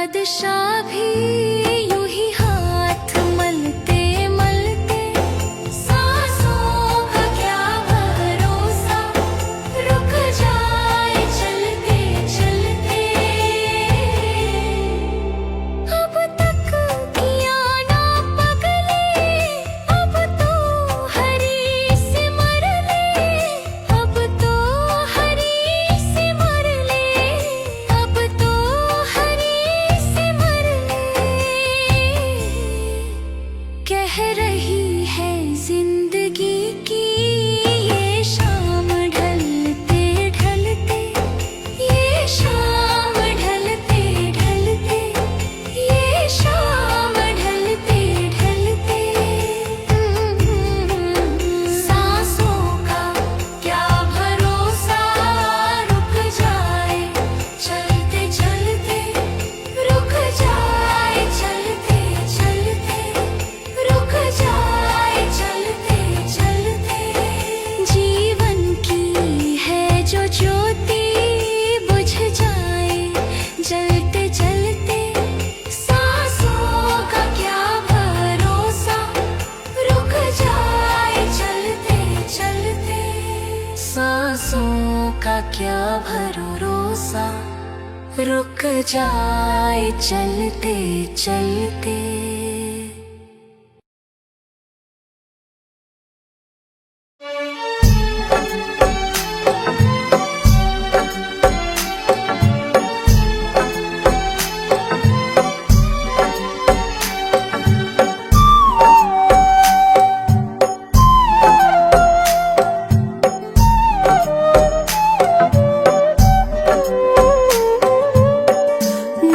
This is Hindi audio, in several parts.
बादशाह भी यूं ही हाथ मलते मलते, सांसों का क्या भरोसा, रुक जाए चलते चलते। अब तक किया ना पगले, अब तो हरी सिमर ले, अब तो हरी सिमर ले, अब तो हरी सिमर ले। कह रही है जिंदगी की ये शाम ढलते ढलते, ये शाम ढलते ढलते, ये शाम ढलते ढलते। सांसों का क्या भरोसा, रुक जाए चलते चलते, रुक जाए चलते चलते, रुक जाए चलते चलते। जीवन की है जो ज्योति बुझ जाए जलते जलते, सांसों का क्या भरोसा, रुक जाए चलते चलते। सांसों का क्या भरोसा, रुक जाए चलते चलते।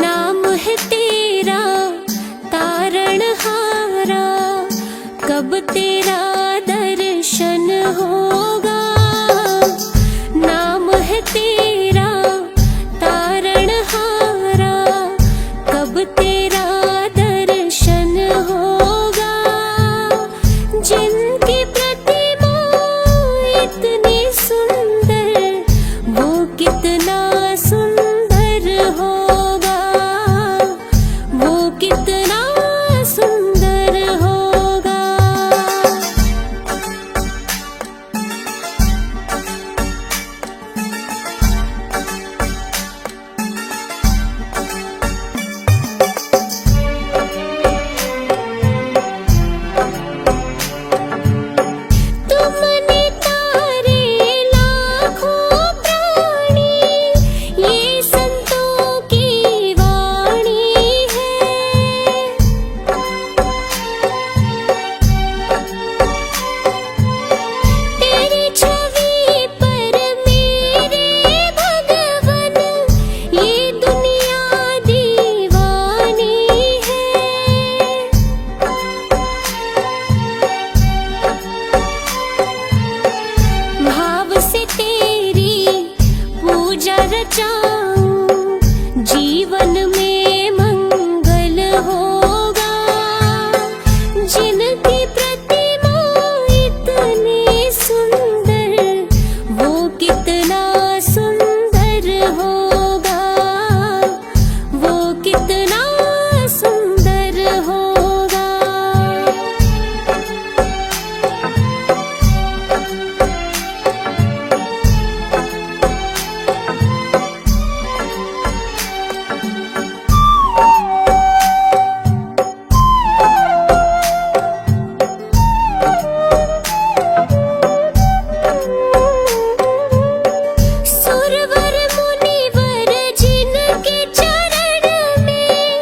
नाम है तेरा तारणहारा, कब तेरा दर्शन होगा। नाम है तेरा तारणहारा, कब तेरा दर्शन होगा। जिनकी प्रतिमा इतनी सुंदर, वो कितना सुंदर होगा, वो कितना सुंदर होगा। तुमने तारे लाखों प्राणी, ये संतों की वाणी है। तेरी छवि पर मेरे भगवन, ये दुनिया दीवानी है। भाव से तेरी पूजा रचाऊं, जीवन में मंगल होगा। जिनकी प्रतिमा इतनी सुंदर, वो कितना सुंदर होगा, वो कितना सुंदर होगा। सुरवर मुनिवर जिनके चरण में,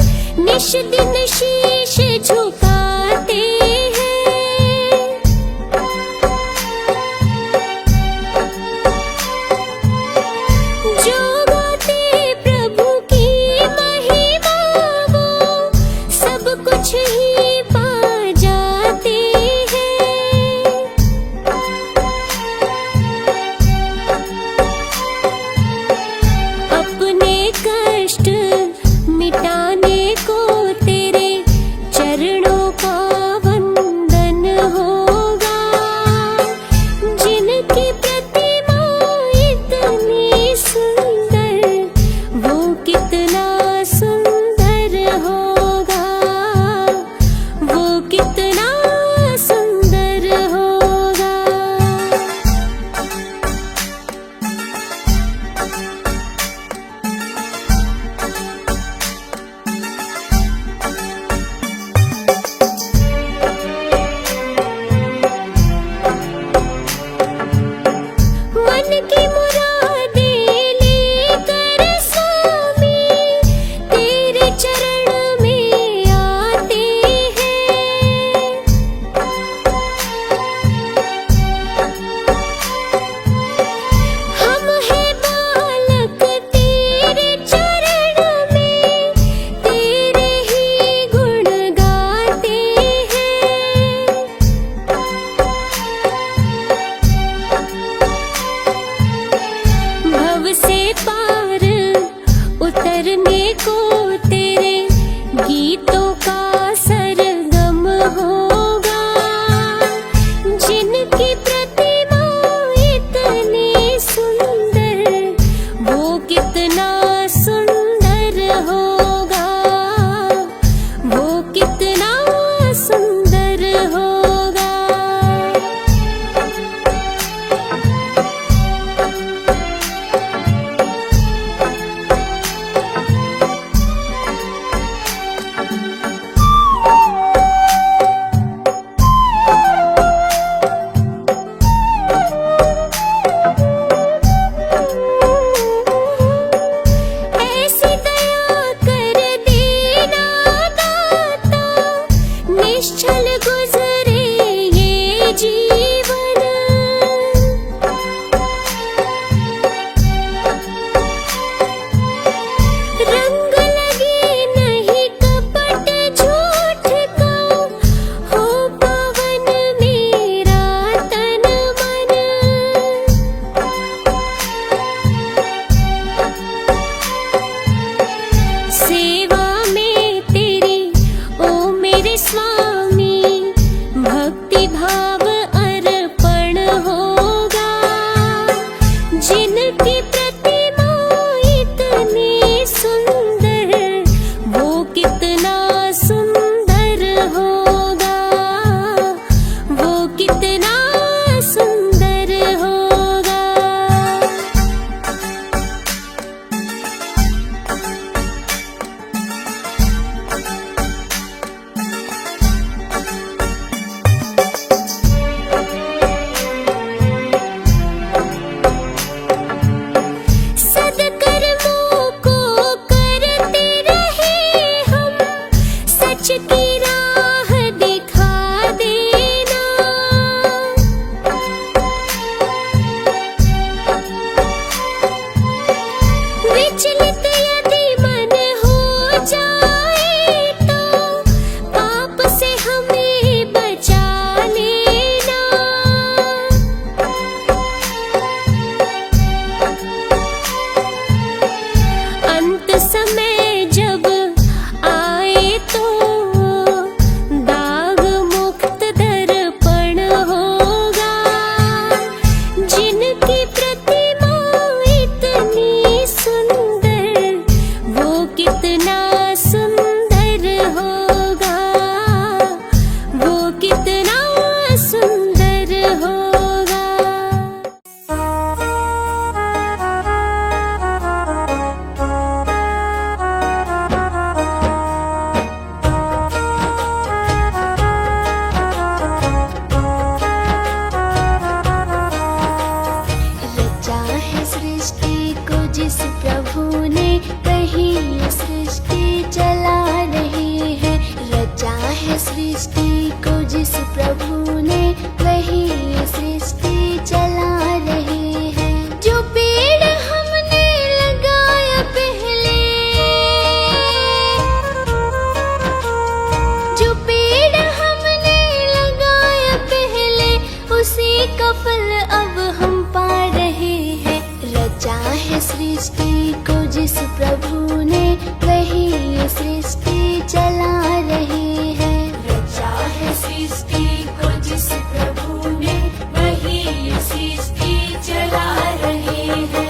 सृष्टि चला रही है। रचा है सृष्टि को जिस प्रभु ने, वही ये सृष्टि चला रहे हैं।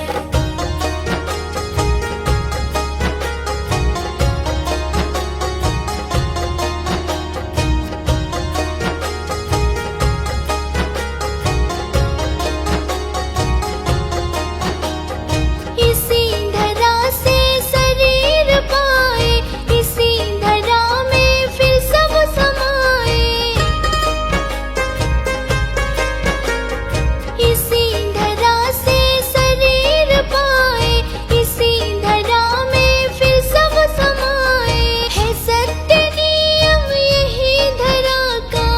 इसी धरा से शरीर पाए, इसी धरा में फिर सब समाए। इसी धरा से शरीर पाए, इसी धरा में फिर सब समाए। है सत्य नियम यही धरा का,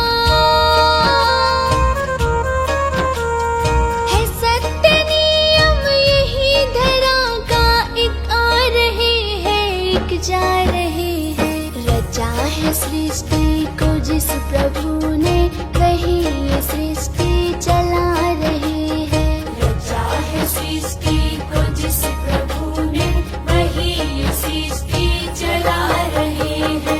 है सत्य नियम यही धरा का। एक आ रहे हैं, एक जा रहे हैं। रचा है सृष्टि को जिस प्रभु ने, वही ये सृष्टि चला रहे हैं। रचा है सृष्टि को जिस प्रभु ने, वही ये सृष्टि चला रहे हैं।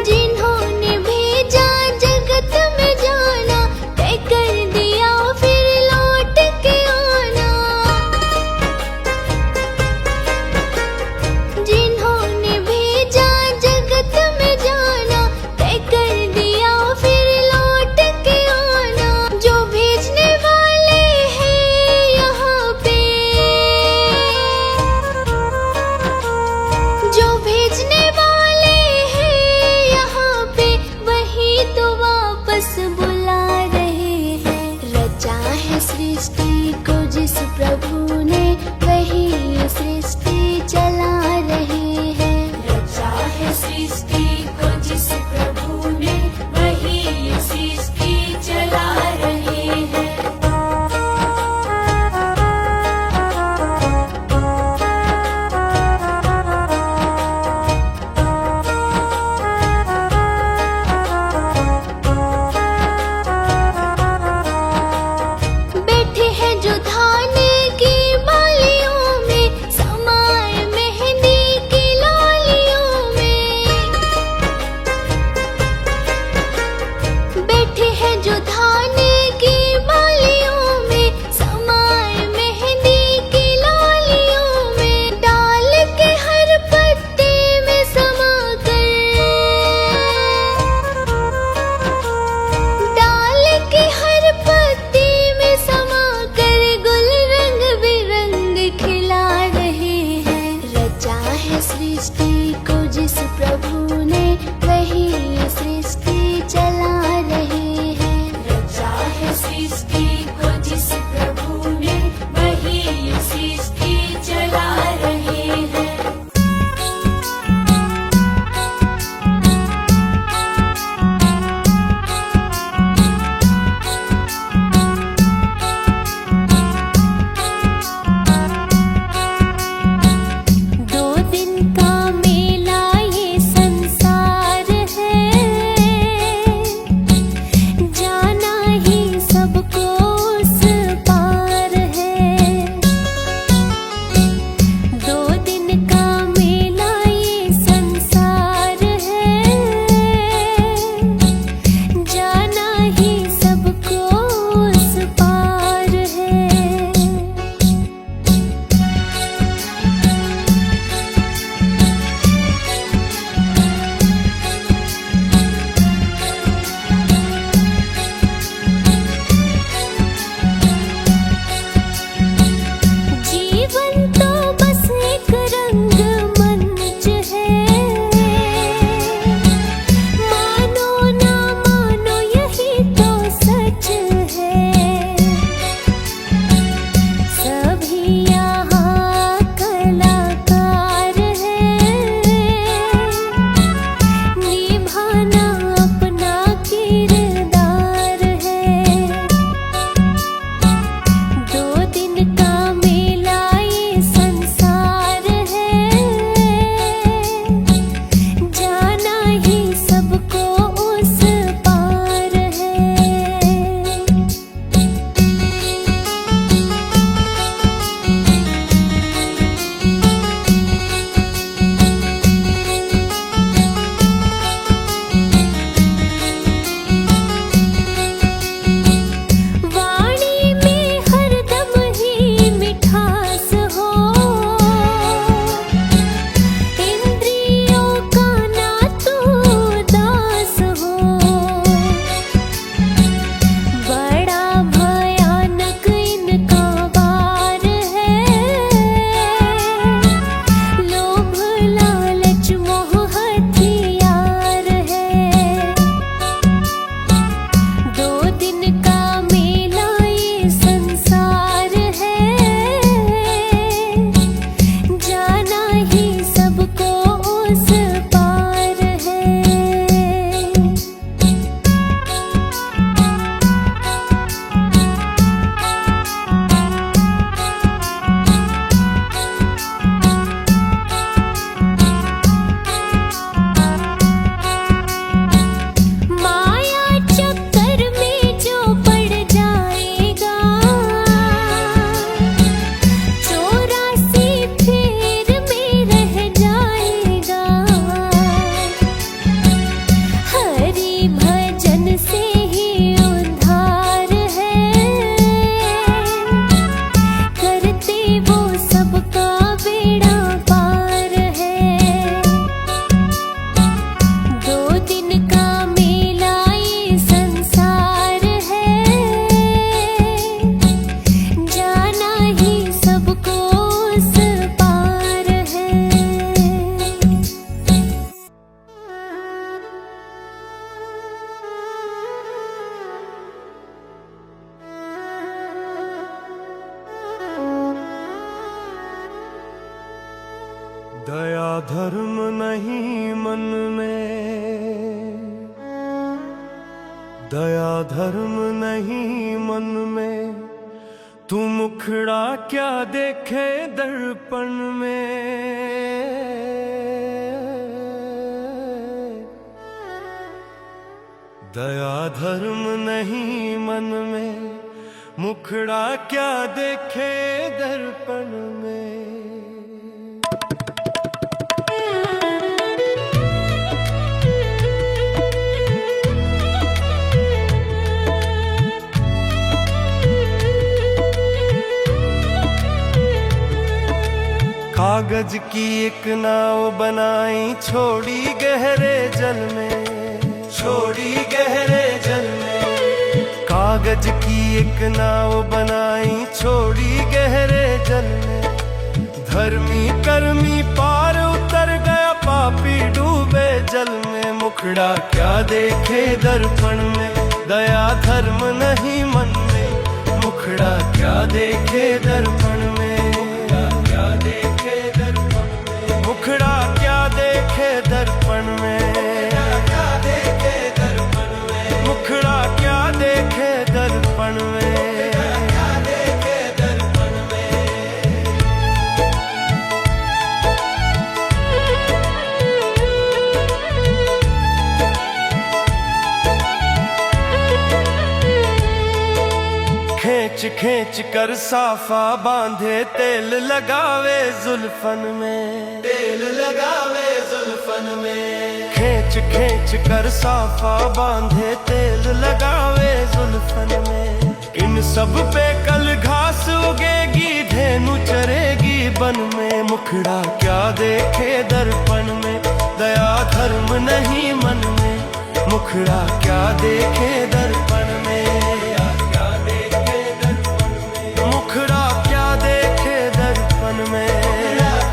जिन्होंने भेजा जगत में जाना, तय कर दिया फिर लौट के आना। जिन्होंने भेजा जगत में जाना, तय कर दिया फिर लौट के आना। जो भेजने वाले हैं यहाँ पे, जो भेजने वाले हैं यहाँ पे, वही तो वापस बुला रहे हैं। रचा है सृष्टि को जिस प्रभु ने, वही ये सृष्टि चला रहे हैं। रचा है सृष्टि को जिस प्रभु ने, वही ये सृष्टि चला रहे हैं। बैठे हैं जो धान की बालियों में, समाए मेहंदी की लालियों में। धर्म नहीं मन में, दया धर्म नहीं मन में, तू मुखड़ा क्या देखे दर्पण में। दया धर्म नहीं मन में, मुखड़ा क्या देखे दर्पण में। कागज की एक नाव बनाई, छोड़ी गहरे जल में, छोड़ी गहरे जल में। कागज की एक नाव बनाई, छोड़ी गहरे जल में। धर्मी कर्मी पार उतर गया, पापी डूबे जल में। मुखड़ा क्या देखे दर्पण में, दया धर्म नहीं मन में। मुखड़ा क्या देखे दर्पण में, मुखड़ा क्या देखे दर्पण में, क्या देखे दर्पण में। मुखड़ा क्या देखे दर्पण में, क्या देखे दर्पण में। खींच खींच कर साफा बांधे, तेल लगावे जुल्फन में, तेल लगावे जुल्फन में। खींच खींच कर साफा बांधे, तेल लगावे जुल्फन में। इन सब पे कल घास उगेगी, धेनु चरेगी बन में। मुखड़ा क्या देखे दर्पण में, दया धर्म नहीं मन में। मुखड़ा क्या देखे दर्पण में, मुखड़ा क्या देखे दर्पण में,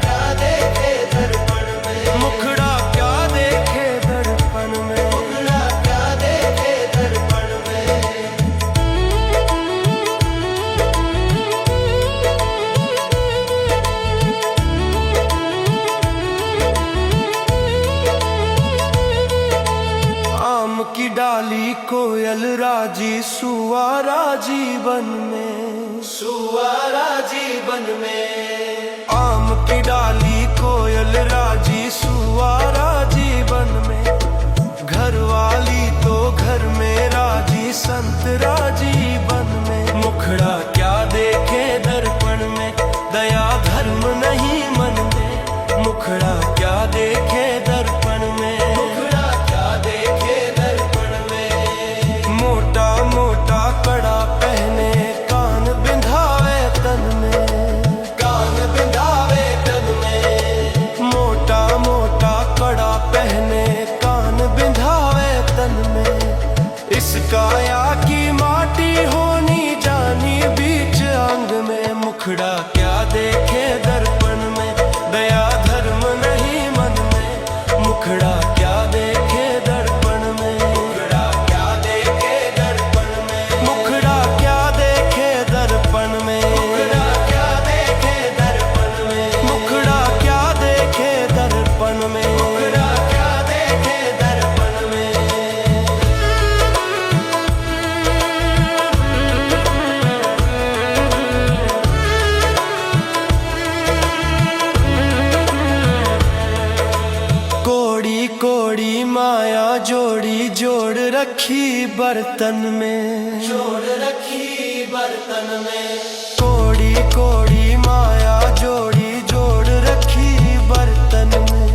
क्या देखे दर्पण में। मुखड़ा क्या देखे दर्पण में, मुखड़ा क्या देखे दर्पण में। आम की डाली कोयल राजी, सुवारा जीवन में, सुवारा जीवन में। आम की डाली कोयल राजी, सुवारा जीवन में। घर वाली तो घर में राजी, संत राजी बन में। मुखड़ा क्या देखे दर्पण में, दया धर्म नहीं मन में। मुखड़ा क्या देखे दर्पण में, मुखड़ा क्या देखे दर्पण में। मोटा मोटा कड़ा पहने, कान बिंधावे तन में, कान बिंधावे तन में। मोटा मोटा कड़ा पहने, कान बिंधावे तन में। इस काया की माटी होनी जानी बीच अंग में। मुखड़ा क्या देखे दर्पण में, दया धर्म नहीं मन में। मुखड़ा क्या देखे दर्पण में, मुखड़ा क्या देखे दर्पण में। मुखड़ा क्या देखे दर्पण में, मुखड़ा क्या देखे दर्पण में। मुखड़ा क्या देखे दर्पण में, मुखड़ा क्या देखे दर्पण में। कोड़ी कोड़ी माया जोड़ी, जोड़ रखी बर्तन में, जोड़ रखी बर्तन में। कोड़ी कोड़ी माया जोड़ी, जोड़ रखी बर्तन में।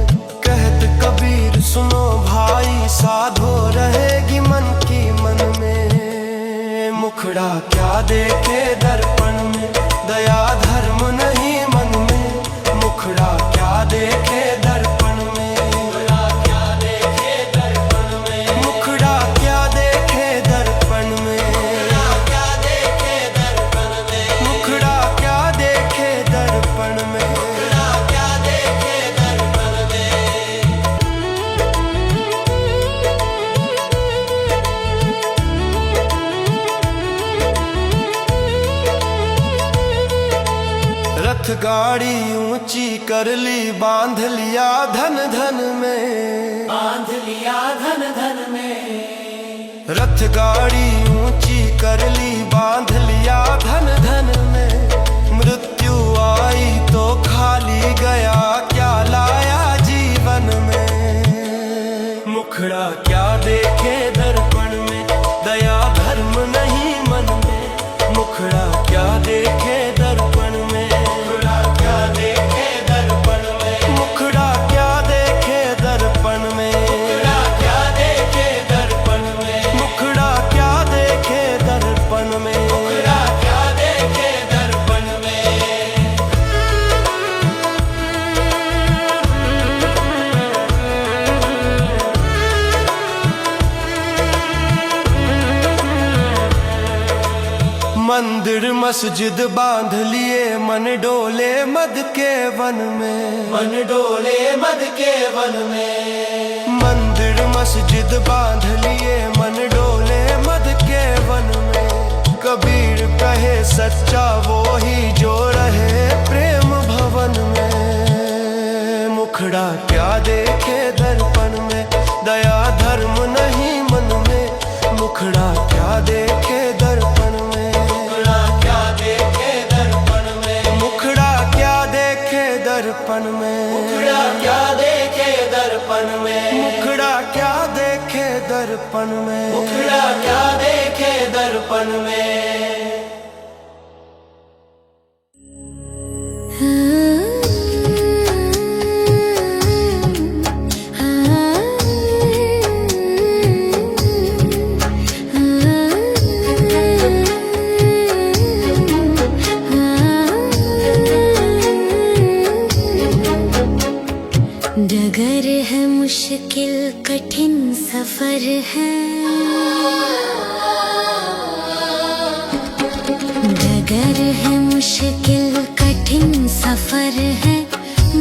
कहत कबीर सुनो भाई, साधो रहेगी मन की मन में। मुखड़ा क्या देखे दर्पण में, दया धर्म नहीं मन में। मुखड़ा क्या देखे दर्पण में, मुखड़ा क्या देखे दर्पण में। मुखड़ा क्या देखे दर्पण में, मुखड़ा क्या देखे दर्पण में। मुखड़ा क्या देखे दर्पण में, मुखड़ा क्या देखे दर्पण में। रथ गाड़ी ऊंची ऊंची कर ली, बांध लिया धन धन में, बांध लिया धन धन में। रथ गाड़ी ऊंची कर ली, बांध लिया धन धन में। मृत्यु आई तो खाली गया, क्या लाया जीवन में। मुखड़ा क्या देखे दर्पण में, दया धर्म नहीं मन में। मुखड़ा क्या देखे दर्पण में, मुखड़ा क्या देखे दर्पण में। मुखड़ा क्या देखे दर्पण में, मुखड़ा क्या देखे दर्पण में। मुखड़ा क्या देखे दर्पण में, मुखड़ा क्या देखे दर्पण में। मंदिर मस्जिद बांध लिए, मन डोले मद के वन में, मन डोले मद के वन में। मंदिर मस्जिद बांध लिए, मन डोले मद के वन में। कबीर कहे सच्चा वो ही जो रहे प्रेम भवन में। मुखड़ा क्या देखे दर्पण में, दया धर्म नहीं मन में। मुखड़ा क्या देखे दर्पण में, मुखड़ा क्या देखे दर्पण में। मुखड़ा क्या देखे दर्पण में, मुखड़ा क्या देखे दर्पण में। मुखड़ा क्या देखे दर्पण में, मुखड़ा क्या देखे दर्पण में। डगर है मुश्किल कठिन सफर है, डगर है मुश्किल कठिन सफर है,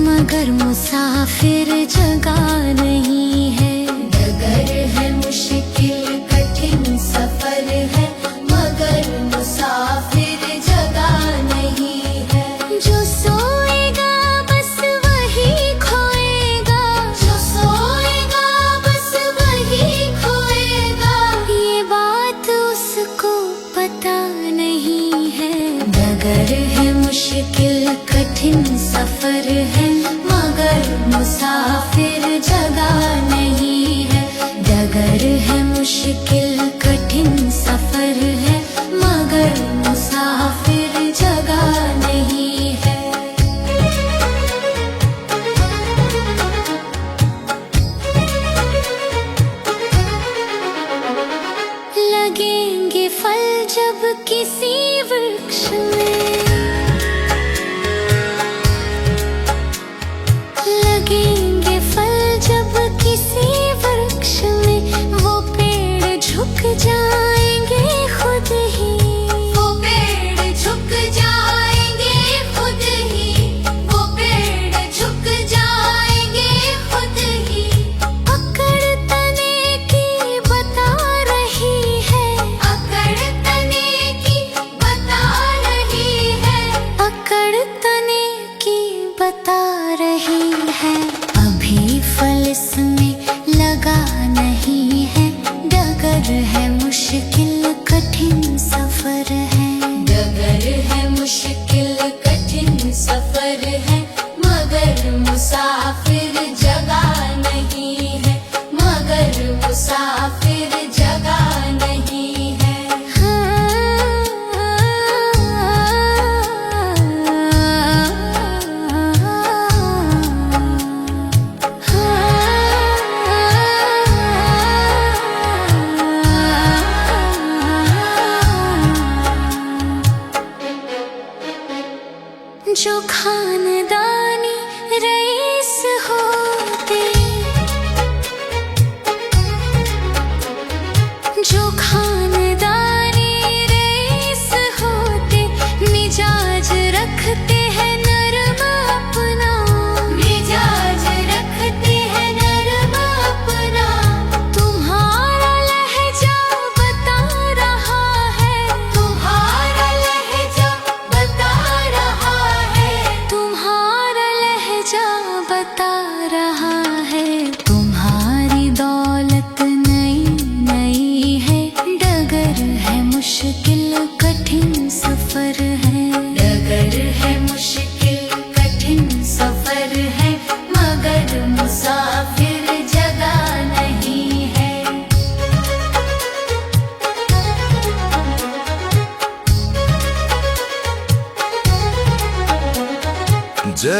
मगर मुसाफिर जगह नहीं है। डगर है मुश्किल कठिन सफर है, मगर मुसाफिर जगह नहीं है। जो सोएगा बस वही खोएगा, जो सोएगा बस वही खोएगा, ये बात उसको पता नहीं है। डगर है मुश्किल कठिन सफर है, मगर मुसाफिर जगह नहीं है। डगर है मुश्किल कठिन सफर है, मगर मुसाफिर जगह नहीं है। लगेंगे फल जब किसी वृक्ष में, लगेंगे फल जब किसी वृक्ष में, वो पेड़ झुक जाएंगे खुद ही, वो पेड़ झुक जाएंगे खुद ही, वो पेड़ झुक जाएंगे खुद ही। अकड़ तने की बता रही है, अकड़ तने की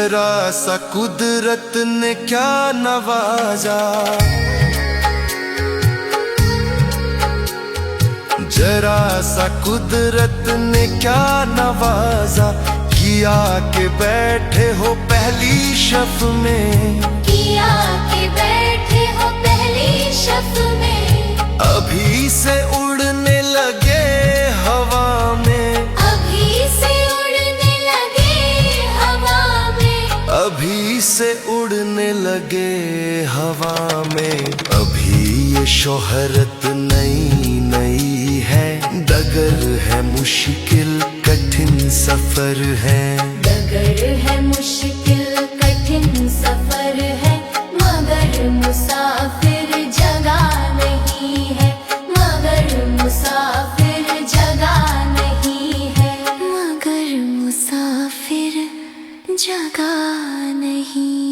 जरा सा कुदरत ने क्या नवाजा, जरा सा कुदरत ने क्या नवाजा, किया के बैठे हो पहली शफ में, किया के बैठे हो पहली शफ में, अभी से उड़ने लगे हवा में, अभी से उड़ने लगे हवा में, अभी से उड़ने लगे हवा में। अभी ये शोहरत नई नई है, डगर है मुश्किल कठिन सफर है, डगर है मुश्किल कठिन सफर है, मगर मुसाफिर जगह नहीं है, मगर मुसाफिर जगह नहीं है, मगर मुसाफिर जगह नहीं।